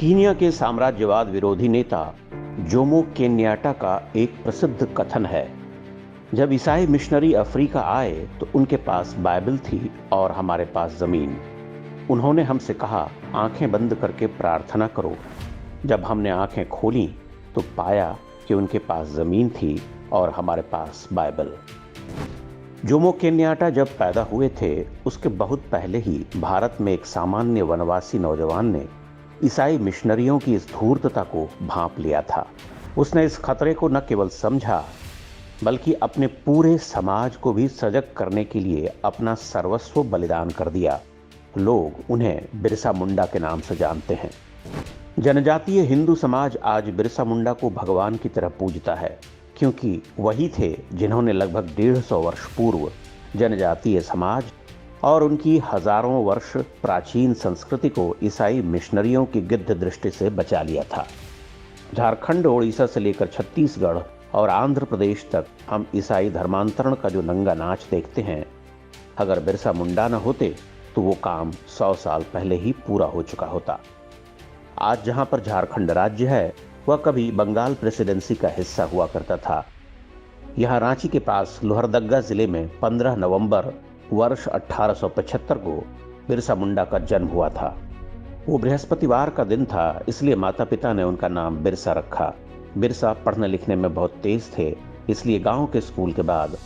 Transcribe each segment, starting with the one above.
Kenya के साम्राज्यवाद विरोधी नेता जोमो केन्याटा का एक प्रसिद्ध कथन है, जब ईसाई मिशनरी अफ्रीका आए तो उनके पास बाइबल थी और हमारे पास जमीन। उन्होंने हमसे कहा, आंखें बंद करके प्रार्थना करो। जब हमने आंखें खोली तो पाया कि उनके पास जमीन थी और हमारे पास बाइबल। जोमो केन्याटा जब पैदा हुए थे उसके बहुत पहले ही भारत में एक सामान्य वनवासी नौजवान ने ईसाई मिशनरियों की इस धूर्तता को भांप लिया था। उसने इस खतरे को न केवल समझा बल्कि अपने पूरे समाज को भी सजग करने के लिए अपना सर्वस्व बलिदान कर दिया। लोग उन्हें बिरसा मुंडा के नाम से जानते हैं। जनजातीय हिंदू समाज आज बिरसा मुंडा को भगवान की तरह पूजता है, क्योंकि वही थे जिन्होंने लगभग 150 वर्ष पूर्व जनजातीय समाज और उनकी हजारों वर्ष प्राचीन संस्कृति को ईसाई मिशनरियों की गिद्ध दृष्टि से बचा लिया था। झारखंड, ओडिशा से लेकर छत्तीसगढ़ और आंध्र प्रदेश तक हम ईसाई धर्मांतरण का जो नंगा नाच देखते हैं, अगर बिरसा मुंडा न होते तो वो काम 100 साल पहले ही पूरा हो चुका होता। आज जहां पर झारखंड राज्य है, वह कभी बंगाल प्रेसिडेंसी का हिस्सा हुआ करता था। यहां रांची के पास लोहरदग्गा जिले में 15 नवंबर वर्ष 1875 को बिरसा मुंडा का जन्म हुआ था। वो बृहस्पतिवार का दिन था, इसलिए माता पिता ने उनका नाम बिरसा रखा। बिरसा पढ़ने लिखने में बहुत तेज थे, इसलिए गांव के स्कूल के बाद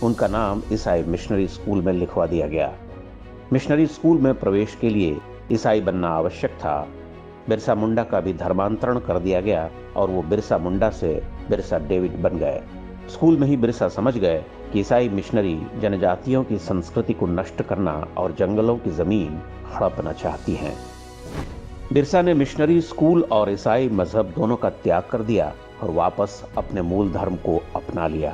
उनका नाम ईसाई मिशनरी स्कूल में लिखवा दिया गया। मिशनरी स्कूल में प्रवेश के लिए ईसाई बनना आवश्यक था। बिरसा मुंडा का भी धर्मांतरण कर दिया गया और वो बिरसा मुंडा से बिरसा डेविड बन गए। स्कूल में ही बिरसा समझ गए कि ईसाई मिशनरी जनजातियों की संस्कृति को नष्ट करना और जंगलों की जमीन हड़पना चाहती हैं। बिरसा ने मिशनरी स्कूल और ईसाई मजहब दोनों का त्याग कर दिया और वापस अपने मूल धर्म को अपना लिया।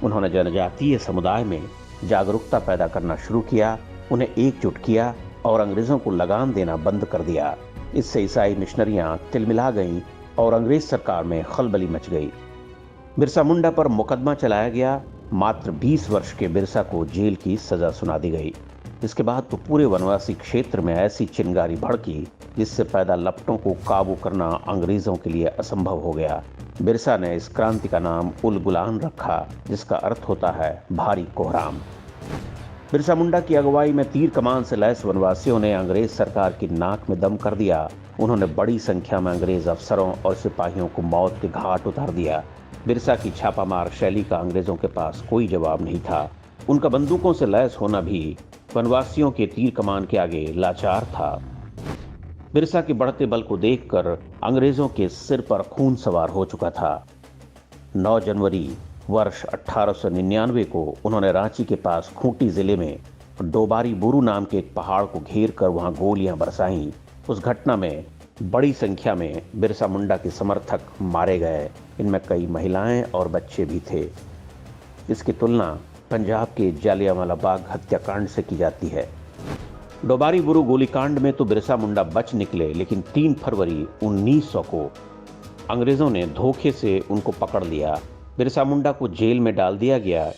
उन्होंने जनजातीय समुदाय में जागरूकता पैदा करना शुरू किया, उन्हें एकजुट किया और अंग्रेजों को लगाम देना बंद कर दिया। इससे ईसाई मिशनरियां तिलमिला गईं और अंग्रेज सरकार में खलबली मच गई। बिरसा मुंडा पर मुकदमा चलाया गया। मात्र 20 वर्ष के बिरसा को जेल की सजा सुना दी गई। इसके बाद तो पूरे वनवासी क्षेत्र में ऐसी चिंगारी भड़की जिससे पैदा लपटों को काबू करना अंग्रेजों के लिए असंभव हो गया। बिरसा ने इस क्रांति का नाम उल गुलान रखा, जिसका अर्थ होता है भारी कोहराम। बिरसा मुंडा की अगुवाई में तीर कमान से लैस वनवासियों ने अंग्रेज सरकार की नाक में दम कर दिया। उन्होंने बड़ी संख्या में अंग्रेज अफसरों और सिपाहियों को मौत के घाट उतार दिया। बिरसा की छापामार शैली का अंग्रेजों के पास कोई जवाब नहीं था। उनका बंदूकों से लैस होना भी वनवासियों के तीर कमान के आगे लाचार था। बिरसा के बढ़ते बल को देखकर अंग्रेजों के सिर पर खून सवार हो चुका था। 9 जनवरी वर्ष 1899 को उन्होंने रांची के पास खूंटी जिले में डोबारी बुरू नाम के एक पहाड़ को घेर कर वहां गोलियां बरसाईं। उस घटना में बड़ी संख्या में बिरसा मुंडा के समर्थक मारे गए। इनमें कई महिलाएं और बच्चे भी थे। इसकी तुलना पंजाब के जालियांवाला बाग हत्याकांड से की जाती है। डोबारी बुरू गोलीकांड में तो बिरसा मुंडा बच निकले, लेकिन 3 फरवरी 1900 को अंग्रेजों ने धोखे से उनको पकड़ लिया। बिरसा मुंडा को जेल में डाल दिया गया।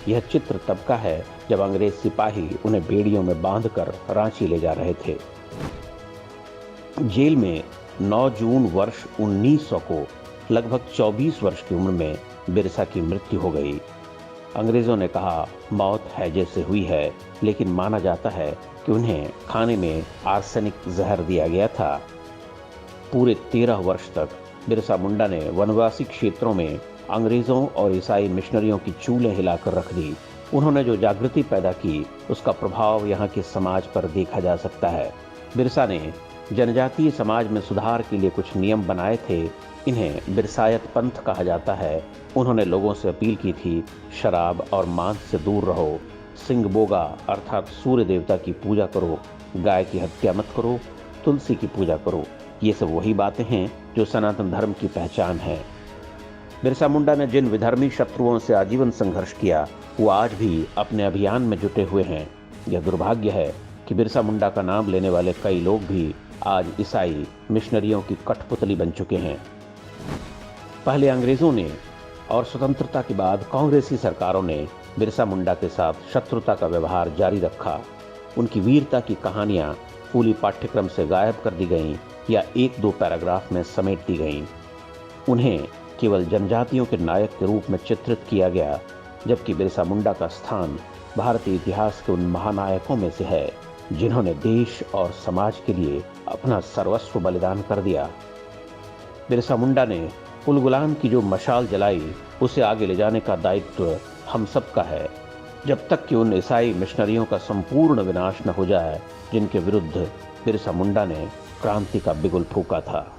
यह चित्र तब का है जब अंग्रेज सिपाही उन्हें बेड़ियों में बांधकर रांची ले जा रहे थे। जेल में 9 जून वर्ष 1900 को लगभग 24 वर्ष की उम्र में बिरसा की मृत्यु हो गई। अंग्रेजों ने कहा मौत हैजे से हुई है, लेकिन माना जाता है कि उन्हें खाने में आर्सेनिक जहर दिया गया था। पूरे 13 वर्ष तक बिरसा मुंडा ने वनवासी क्षेत्रों में अंग्रेजों और ईसाई मिशनरियों की चूलें हिलाकर रख दी। उन्होंने जो जागृति पैदा की, उसका प्रभाव यहाँ के समाज पर देखा जा सकता है। बिरसा ने जनजातीय समाज में सुधार के लिए कुछ नियम बनाए थे। इन्हें बिरसायत पंथ कहा जाता है। उन्होंने लोगों से अपील की थी, शराब और मांस से दूर रहो, सिंग बोगा अर्थात सूर्य देवता की पूजा करो, गाय की हत्या मत करो, तुलसी की पूजा करो। ये सब वही बातें हैं जो सनातन धर्म की पहचान है। बिरसा मुंडा ने जिन विधर्मी शत्रुओं से आजीवन संघर्ष किया, वो आज भी अपने अभियान में जुटे हुए हैं। यह दुर्भाग्य है कि बिरसा मुंडा का नाम लेने वाले कई लोग भी आज ईसाई मिशनरियों की कठपुतली बन चुके हैं। पहले अंग्रेजों ने और स्वतंत्रता के बाद कांग्रेसी सरकारों ने बिरसा मुंडा के साथ शत्रुता का व्यवहार जारी रखा। उनकी वीरता की कहानियां स्कूली पाठ्यक्रम से गायब कर दी गईं। या एक दो पैराग्राफ में समेट दी गईं। उन्हें केवल जनजातियों के नायक के रूप में चित्रित किया गया, जबकि बिरसा मुंडा का स्थान भारतीय इतिहास के उन महानायकों में से है जिन्होंने देश और समाज के लिए अपना सर्वस्व बलिदान कर दिया। बिरसा मुंडा ने उलगुलान की जो मशाल जलाई, उसे आगे ले जाने का दायित्व हम सबका है, जब तक कि उन ईसाई मिशनरियों का संपूर्ण विनाश न हो जाए जिनके विरुद्ध बिरसा मुंडा ने क्रांति का बिगुल फूंका था।